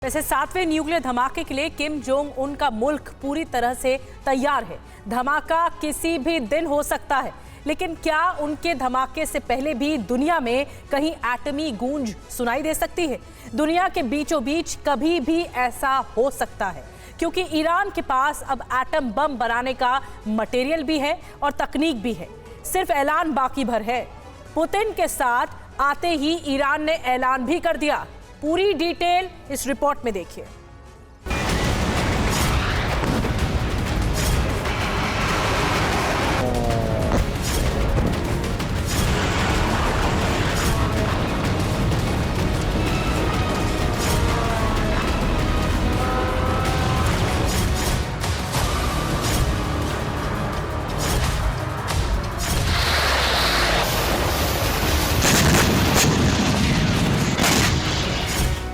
वैसे 7वें न्यूक्लियर धमाके के लिए किम जोंग उन का मुल्क पूरी तरह से तैयार है। धमाका किसी भी दिन हो सकता है, लेकिन क्या उनके धमाके से पहले भी दुनिया में कहीं एटमी गूंज सुनाई दे सकती है? दुनिया के बीचों बीच कभी भी ऐसा हो सकता है, क्योंकि ईरान के पास अब एटम बम बनाने का मटेरियल भी है और तकनीक भी है। सिर्फ ऐलान बाकी भर है। पुतिन के साथ आते ही ईरान ने ऐलान भी कर दिया। पूरी डिटेल इस रिपोर्ट में देखिए।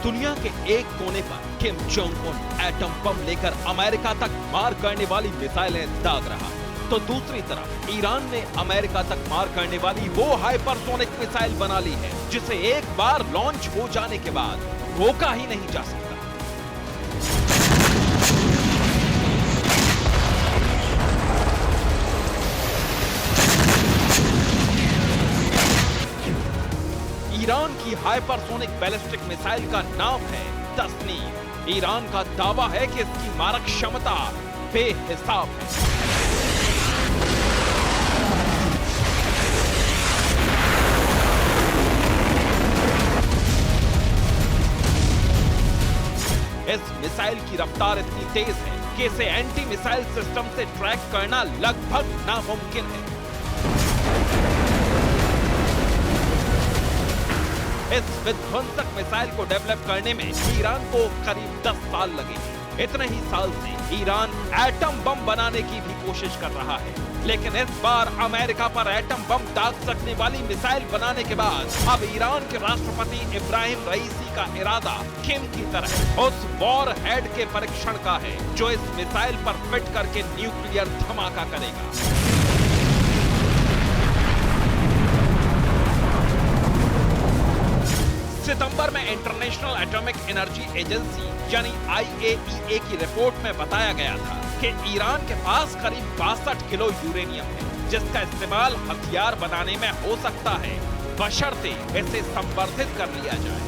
दुनिया के एक कोने पर Kim Jong Un atom bomb लेकर अमेरिका तक मार करने वाली मिसाइलें दाग रहा, तो दूसरी तरफ ईरान ने अमेरिका तक मार करने वाली वो हाइपरसोनिक मिसाइल बना ली है जिसे एक बार लॉन्च हो जाने के बाद रोका ही नहीं जा सकता। ईरान की हाइपरसोनिक बैलिस्टिक मिसाइल का नाम है तस्नीम। ईरान का दावा है कि इसकी मारक क्षमता बेहिसाब है। इस मिसाइल की रफ्तार इतनी तेज है कि इसे एंटी मिसाइल सिस्टम से ट्रैक करना लगभग नामुमकिन है। इस विध्वंसक मिसाइल को डेवलप करने में ईरान को करीब 10 साल लगे। इतने ही साल से ईरान एटम बम बनाने की भी कोशिश कर रहा है, लेकिन इस बार अमेरिका पर एटम बम दाग सकने वाली मिसाइल बनाने के बाद अब ईरान के राष्ट्रपति इब्राहिम रईसी का इरादा किम की तरह उस वॉर हेड के परीक्षण का है जो इस मिसाइल पर फिट करके न्यूक्लियर धमाका करेगा। सितंबर में इंटरनेशनल एटॉमिक एनर्जी एजेंसी यानी IAEA की रिपोर्ट में बताया गया था कि ईरान के पास करीब 62 किलो यूरेनियम है, जिसका इस्तेमाल हथियार बनाने में हो सकता है, बशर्ते इसे संवर्धित कर लिया जाए।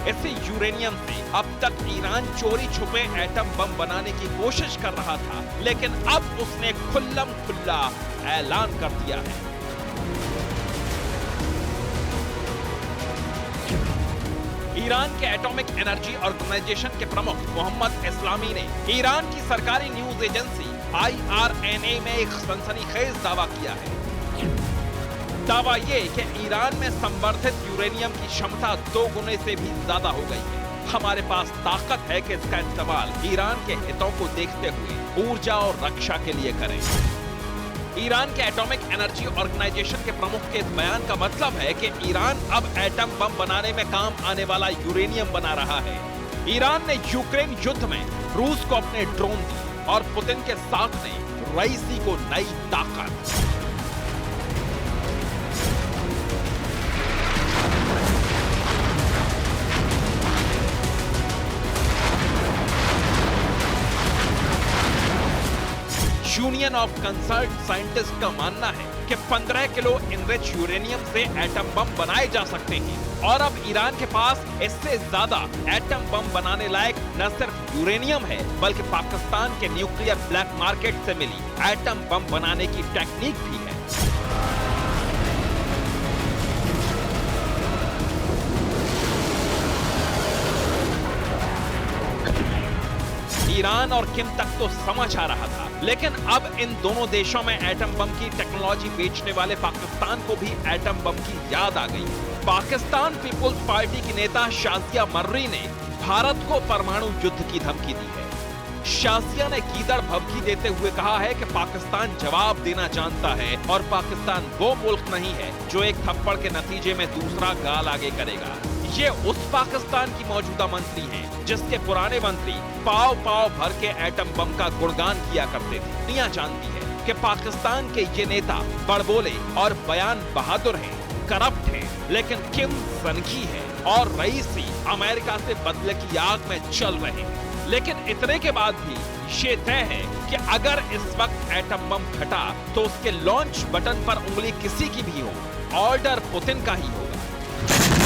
इसी यूरेनियम से अब तक ईरान चोरी छुपे एटम बम बनाने की कोशिश कर रहा था, लेकिन अब उसने खुल्लम खुल्ला ऐलान कर दिया है। ईरान के एटॉमिक एनर्जी ऑर्गेनाइजेशन के प्रमुख मोहम्मद इस्लामी ने ईरान की सरकारी न्यूज एजेंसी IRNA में एक सनसनीखेज दावा किया है। दावा ये कि ईरान में संवर्धित यूरेनियम की क्षमता 2 गुने से भी ज्यादा हो गई है। हमारे पास ताकत है कि इसका इस्तेमाल ईरान के हितों को देखते हुए ऊर्जा और रक्षा के लिए करें। ईरान के एटॉमिक एनर्जी ऑर्गेनाइजेशन के प्रमुख के इस बयान का मतलब है कि ईरान अब एटम बम बनाने में काम आने वाला यूरेनियम बना रहा है। ईरान ने यूक्रेन युद्ध में रूस को अपने ड्रोन दिए और पुतिन के साथ ने रईसी को नई ताकत। यूनियन ऑफ कंसर्न साइंटिस्ट का मानना है कि 15 किलो इनरिच यूरेनियम से एटम बम बनाए जा सकते हैं और अब ईरान के पास इससे ज्यादा एटम बम बनाने लायक न सिर्फ यूरेनियम है, बल्कि पाकिस्तान के न्यूक्लियर ब्लैक मार्केट से मिली एटम बम बनाने की टेक्निक भी है। ईरान और किम तक तो समझ आ रहा था, लेकिन अब इन दोनों देशों में एटम बम की टेक्नोलॉजी बेचने वाले पाकिस्तान को भी एटम बम की याद आ गई। पाकिस्तान पीपुल्स पार्टी की नेता शाजिया मर्री ने भारत को परमाणु युद्ध की धमकी दी है। शाजिया ने कीदड़ भभकी देते हुए कहा है कि पाकिस्तान जवाब देना जानता है और पाकिस्तान वो मुल्क नहीं है जो एक थप्पड़ के नतीजे में दूसरा गाल आगे करेगा। ये उस पाकिस्तान की मौजूदा मंत्री हैं जिसके पुराने मंत्री पाव पाव भर के एटम बम का गुणगान किया करते थे। दुनिया जानती है कि पाकिस्तान के ये नेता बड़बोले और बयान बहादुर हैं, करप्ट हैं, लेकिन किम सनकी है। और रईसी अमेरिका से बदले की आग में जल रहे हैं। लेकिन इतने के बाद भी ये तय है कि अगर इस वक्त एटम बम फटा तो उसके लॉन्च बटन पर उंगली किसी की भी हो, ऑर्डर पुतिन का ही होगा।